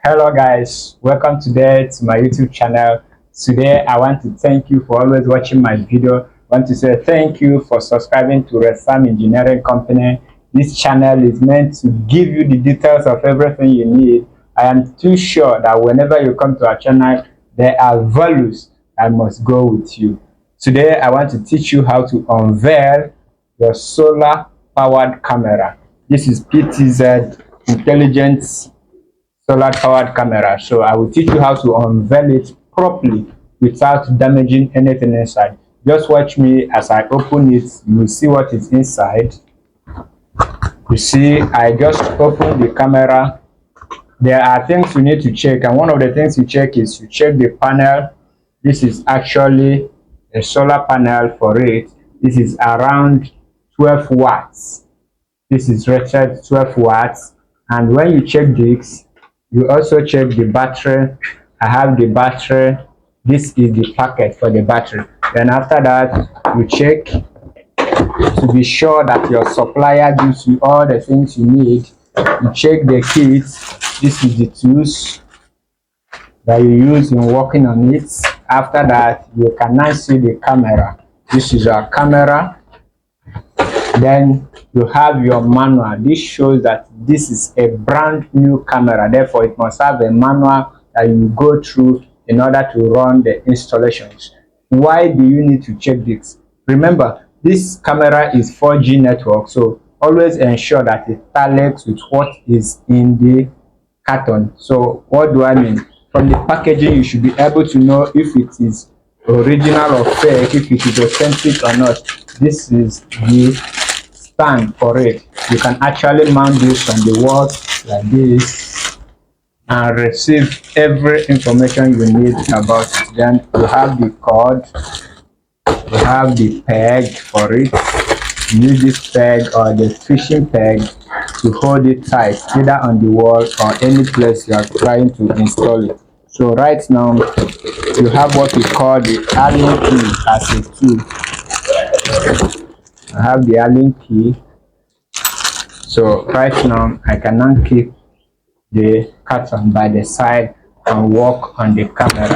Hello guys, welcome today to my YouTube channel. Today I want to thank you for always watching my video. I want to say thank you for subscribing to Resam Engineering Company. This channel is meant to give you the details of everything you need. I am too sure that whenever you come to our channel, there are values that must go with you. Today I want to teach you how to unveil your solar powered camera. This is PTZ Intelligent solar powered camera. So I will teach you how to unveil it properly without damaging anything inside. Just watch me as I open it. You will see what is inside. You see, I just opened the camera. There are things you need to check, and one of the things you check is you check the panel. This is actually a solar panel for it. This is around 12 watts. This is rated 12 watts. And when you check this, you also check the battery. I have the battery. This is the packet for the battery. Then after that, you check to be sure that your supplier gives you all the things you need. You check the kit. This is the tools that you use in working on it. After that, you can now see the camera. This is your camera. Then you have your manual. This shows that this is a brand new camera, therefore it must have a manual that you go through in order to run the installations. Why do you need to check this? Remember, this camera is 4G network, so always ensure that it tallies with what is in the carton. So what do I mean? From the packaging, you should be able to know if it is original or fake, if it is authentic or not. This is the stand for it. You can actually mount this on the wall like this and receive every information you need about it. Then you have the cord, you have the peg for it. Use this peg or the fishing peg to hold it tight, either on the wall or any place you are trying to install it. So right now you have what we call the Allen key as a tool. I have the Allen key. So right now I can now keep the carton by the side and work on the camera.